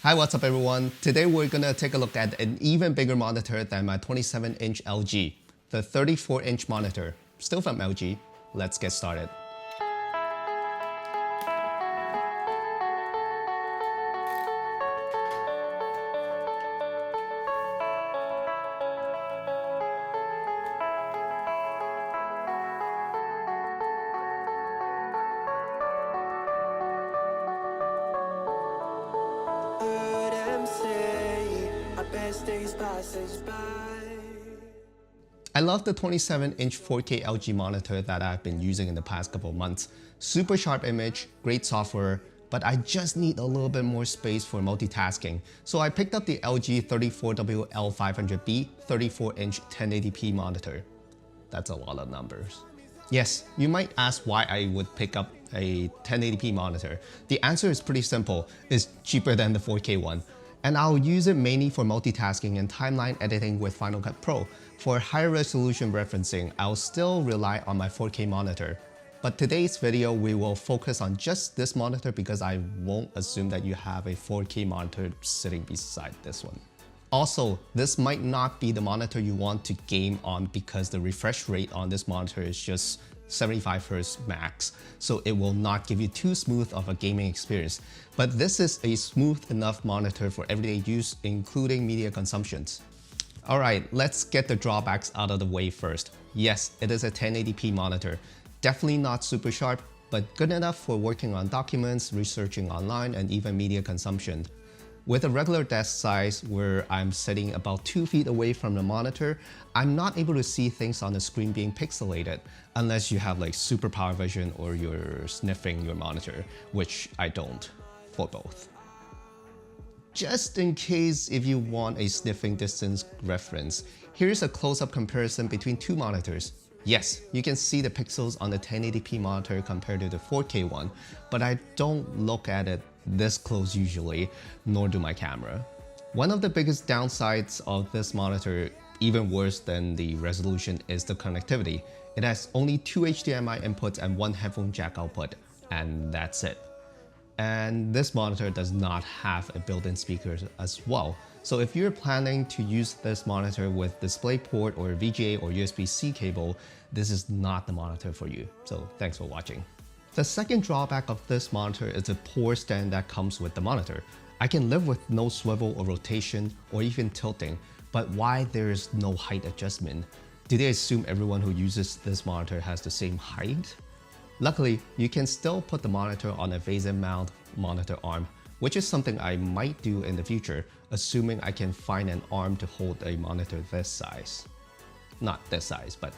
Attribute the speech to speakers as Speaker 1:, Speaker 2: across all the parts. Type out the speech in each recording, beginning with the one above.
Speaker 1: Hi, what's up everyone? Today we're gonna take a look at an even bigger monitor than my 27-inch LG, the 34-inch monitor, still from LG. Let's get started. I love the 27-inch 4K LG monitor that I've been using in the past couple of months. Super sharp image, great software, but I just need a little bit more space for multitasking. So I picked up the LG 34WL500B 34-inch 1080p monitor. That's a lot of numbers. Yes, you might ask why I would pick up a 1080p monitor. The answer is pretty simple. It's cheaper than the 4K one. And I'll use it mainly for multitasking and timeline editing with Final Cut Pro. For higher resolution referencing, I'll still rely on my 4K monitor. But today's video, we will focus on just this monitor because I won't assume that you have a 4K monitor sitting beside this one. Also, this might not be the monitor you want to game on because the refresh rate on this monitor is just 75Hz max, so it will not give you too smooth of a gaming experience. But this is a smooth enough monitor for everyday use, including media consumptions. Alright, let's get the drawbacks out of the way first. Yes, it is a 1080p monitor. Definitely not super sharp, but good enough for working on documents, researching online, and even media consumption. With a regular desk size where I'm sitting about 2 feet away from the monitor, I'm not able to see things on the screen being pixelated unless you have like super power vision or you're sniffing your monitor, which I don't for both. Just in case if you want a sniffing distance reference, here's a close-up comparison between two monitors. Yes, you can see the pixels on the 1080p monitor compared to the 4K one, but I don't look at it this close usually, nor do my camera. One of the biggest downsides of this monitor, even worse than the resolution, is the connectivity. It has only 2 HDMI inputs and 1 headphone jack output, and that's it. And this monitor does not have a built-in speaker as well. So if you're planning to use this monitor with DisplayPort or VGA or USB-C cable, this is not the monitor for you. So thanks for watching. The second drawback of this monitor is the poor stand that comes with the monitor. I can live with no swivel or rotation or even tilting, but why there is no height adjustment? Do they assume everyone who uses this monitor has the same height? Luckily, you can still put the monitor on a Bezel mount monitor arm, which is something I might do in the future, assuming I can find an arm to hold a monitor this size. Not this size, but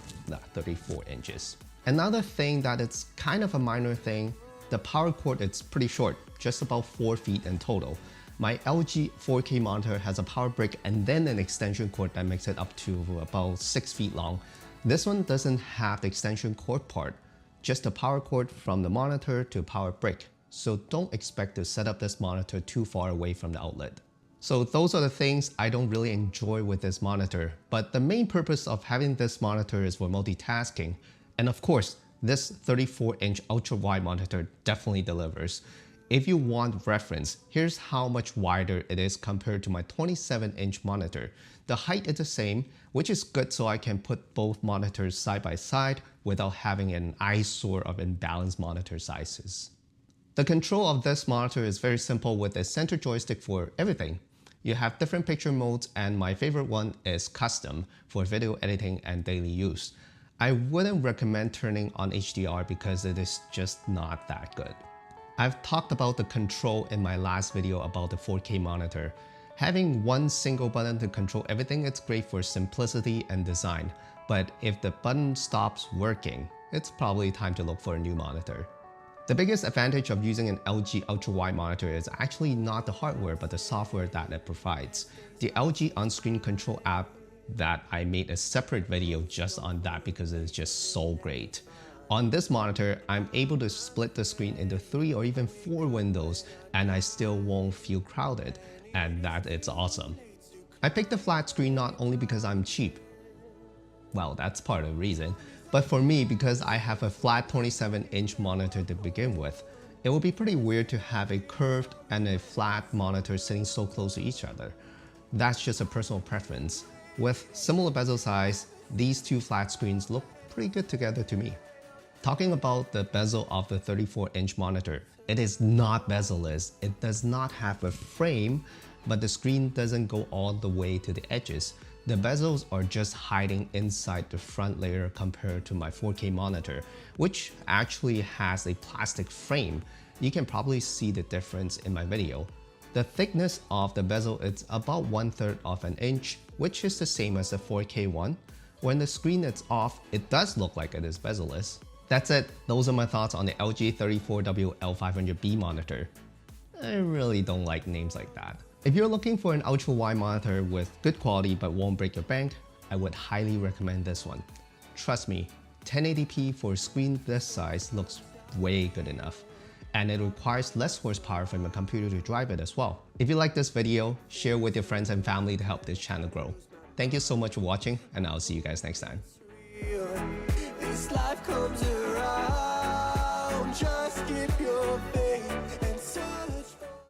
Speaker 1: 34 inches. Another thing that it's kind of a minor thing, the power cord is pretty short, just about 4 feet in total. My LG 4K monitor has a power brick and then an extension cord that makes it up to about 6 feet long. This one doesn't have the extension cord part, just a power cord from the monitor to power brick. So don't expect to set up this monitor too far away from the outlet. So those are the things I don't really enjoy with this monitor, but the main purpose of having this monitor is for multitasking. And of course, this 34-inch ultra-wide monitor definitely delivers. If you want reference, here's how much wider it is compared to my 27-inch monitor. The height is the same, which is good so I can put both monitors side by side without having an eyesore of imbalanced monitor sizes. The control of this monitor is very simple with a center joystick for everything. You have different picture modes, and my favorite one is custom for video editing and daily use. I wouldn't recommend turning on HDR because it is just not that good. I've talked about the control in my last video about the 4K monitor. Having one single button to control everything is great for simplicity and design, but if the button stops working, it's probably time to look for a new monitor. The biggest advantage of using an LG UltraWide monitor is actually not the hardware but the software that it provides. The LG on-screen control app that I made a separate video just on that because it is just so great. On this monitor, I'm able to split the screen into 3 or even 4 windows and I still won't feel crowded, and that is awesome. I picked the flat screen not only because I'm cheap, well, that's part of the reason, but for me because I have a flat 27-inch monitor to begin with. It would be pretty weird to have a curved and a flat monitor sitting so close to each other. That's just a personal preference. With similar bezel size, these two flat screens look pretty good together to me. Talking about the bezel of the 34-inch monitor, it is not bezel-less. It does not have a frame, but the screen doesn't go all the way to the edges. The bezels are just hiding inside the front layer compared to my 4K monitor, which actually has a plastic frame. You can probably see the difference in my video. The thickness of the bezel is about 1/3 of an inch, which is the same as the 4K one. When the screen is off, it does look like it is bezel-less. That's it. Those are my thoughts on the LG 34W L500B monitor. I really don't like names like that. If you're looking for an ultra-wide monitor with good quality but won't break your bank, I would highly recommend this one. Trust me, 1080p for a screen this size looks way good enough. And it requires less horsepower from a computer to drive it as well. If you like this video, share with your friends and family to help this channel grow. Thank you so much for watching, and I'll see you guys next time.
Speaker 2: This life comes around, just keep your faith.